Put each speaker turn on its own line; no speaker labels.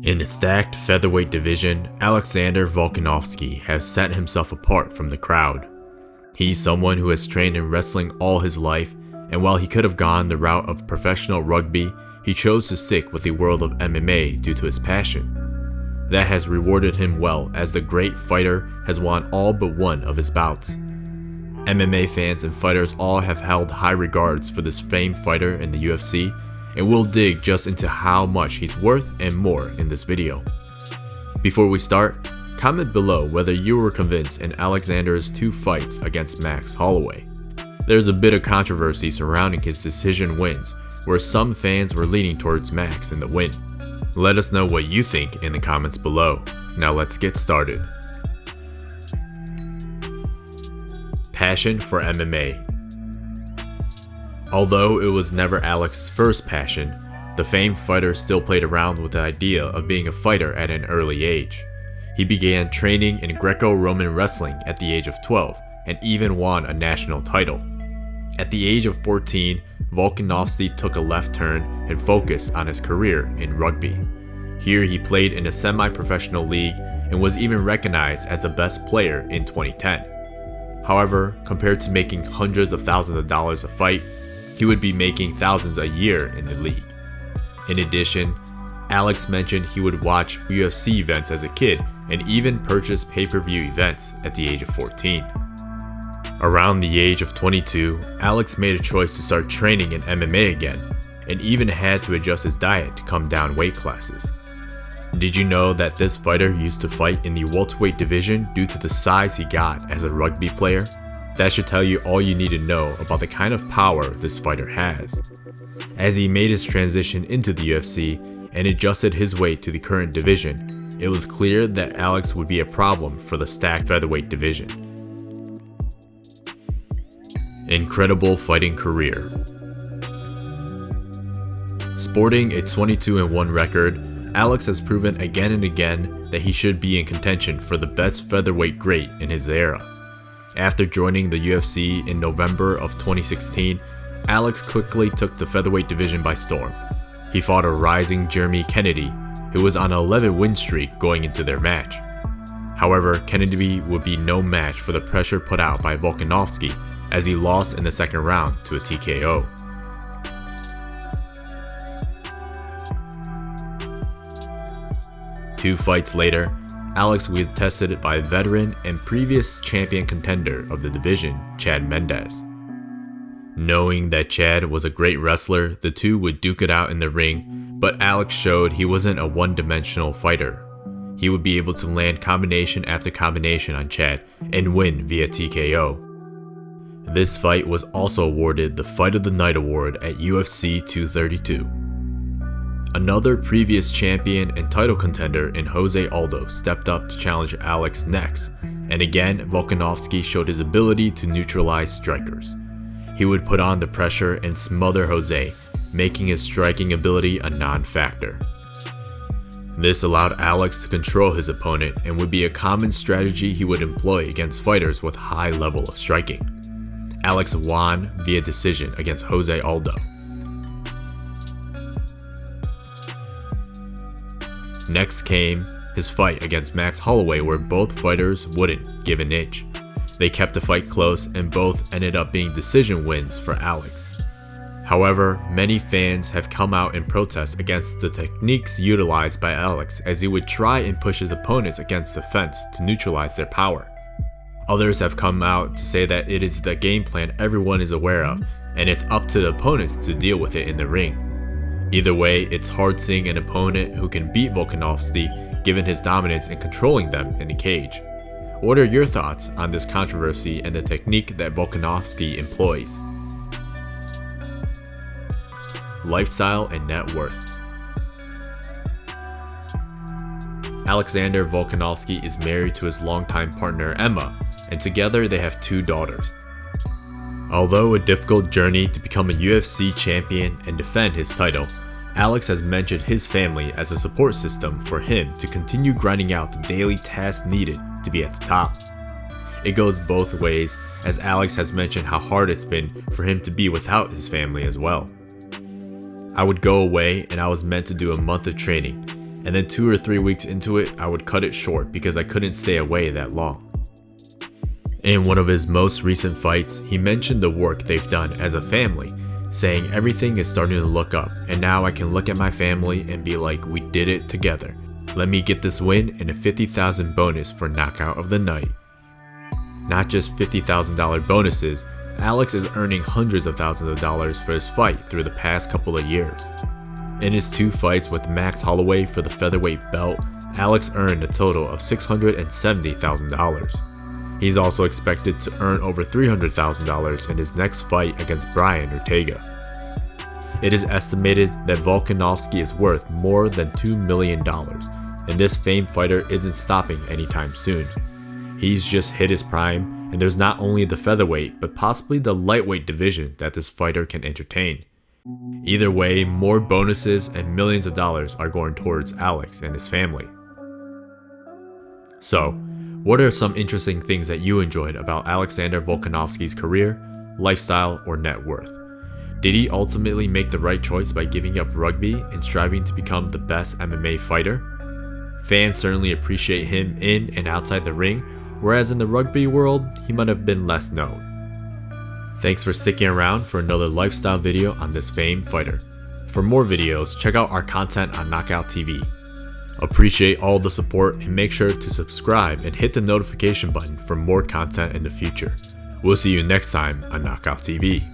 In the stacked featherweight division, Alexander Volkanovski has set himself apart from the crowd. He's someone who has trained in wrestling all his life, and while he could have gone the route of professional rugby, he chose to stick with the world of MMA due to his passion. That has rewarded him well, as the great fighter has won all but one of his bouts. MMA fans and fighters all have held high regards for this famed fighter in the UFC, and we'll dig just into how much he's worth and more in this video. Before we start, comment below whether you were convinced in Alexander's 2 fights against Max Holloway. There's a bit of controversy surrounding his decision wins, where some fans were leaning towards Max in the win. Let us know what you think in the comments below. Now let's get started. Passion for MMA. Although it was never Alex's first passion, the famed fighter still played around with the idea of being a fighter at an early age. He began training in Greco-Roman wrestling at the age of 12 and even won a national title. At the age of 14, Volkanovski took a left turn and focused on his career in rugby. Here he played in a semi-professional league and was even recognized as the best player in 2010. However, compared to making hundreds of thousands of dollars a fight, he would be making thousands a year in the league. In addition, Alex mentioned he would watch UFC events as a kid and even purchase pay-per-view events at the age of 14. Around the age of 22, Alex made a choice to start training in MMA again, and even had to adjust his diet to come down weight classes. Did you know that this fighter used to fight in the welterweight division due to the size he got as a rugby player? That should tell you all you need to know about the kind of power this fighter has. As he made his transition into the UFC and adjusted his weight to the current division, it was clear that Alex would be a problem for the stacked featherweight division. Incredible fighting career. Sporting a 22-1 record, Alex has proven again and again that he should be in contention for the best featherweight great in his era. After joining the UFC in November of 2016, Alex quickly took the featherweight division by storm. He fought a rising Jeremy Kennedy, who was on an 11-win streak going into their match. However, Kennedy would be no match for the pressure put out by Volkanovski, as he lost in the second round to a TKO. Two fights later, Alex was tested by veteran and previous champion contender of the division, Chad Mendes. Knowing that Chad was a great wrestler, the two would duke it out in the ring, but Alex showed he wasn't a one-dimensional fighter. He would be able to land combination after combination on Chad and win via TKO. This fight was also awarded the Fight of the Night award at UFC 232. Another previous champion and title contender in Jose Aldo stepped up to challenge Alex next, and again Volkanovski showed his ability to neutralize strikers. He would put on the pressure and smother Jose, making his striking ability a non-factor. This allowed Alex to control his opponent and would be a common strategy he would employ against fighters with high level of striking. Alex won via decision against Jose Aldo. Next came his fight against Max Holloway, where both fighters wouldn't give an inch. They kept the fight close and both ended up being decision wins for Alex. However, many fans have come out in protest against the techniques utilized by Alex, as he would try and push his opponents against the fence to neutralize their power. Others have come out to say that it is the game plan everyone is aware of, and it's up to the opponents to deal with it in the ring. Either way, it's hard seeing an opponent who can beat Volkanovski given his dominance in controlling them in the cage. What are your thoughts on this controversy and the technique that Volkanovski employs? Lifestyle and net worth. Alexander Volkanovski is married to his longtime partner Emma, and together they have 2 daughters. Although a difficult journey to become a UFC champion and defend his title, Alex has mentioned his family as a support system for him to continue grinding out the daily tasks needed to be at the top. It goes both ways, as Alex has mentioned how hard it's been for him to be without his family as well. I would go away and I was meant to do a month of training, and then 2 or 3 weeks into it, I would cut it short because I couldn't stay away that long. In one of his most recent fights, he mentioned the work they've done as a family, saying everything is starting to look up, and now I can look at my family and be like, we did it together. Let me get this win and a $50,000 bonus for knockout of the night. Not just $50,000 bonuses, Alex is earning hundreds of thousands of dollars for his fight through the past couple of years. In his 2 fights with Max Holloway for the featherweight belt, Alex earned a total of $670,000. He's also expected to earn over $300,000 in his next fight against Brian Ortega. It is estimated that Volkanovski is worth more than $2 million, and this famed fighter isn't stopping anytime soon. He's just hit his prime, and there's not only the featherweight but possibly the lightweight division that this fighter can entertain. Either way, more bonuses and millions of dollars are going towards Alex and his family. So, what are some interesting things that you enjoyed about Alexander Volkanovski's career, lifestyle, or net worth? Did he ultimately make the right choice by giving up rugby and striving to become the best MMA fighter? Fans certainly appreciate him in and outside the ring, whereas in the rugby world, he might have been less known. Thanks for sticking around for another lifestyle video on this famed fighter. For more videos, check out our content on Knockout TV. Appreciate all the support and make sure to subscribe and hit the notification button for more content in the future. We'll see you next time on Knockout TV.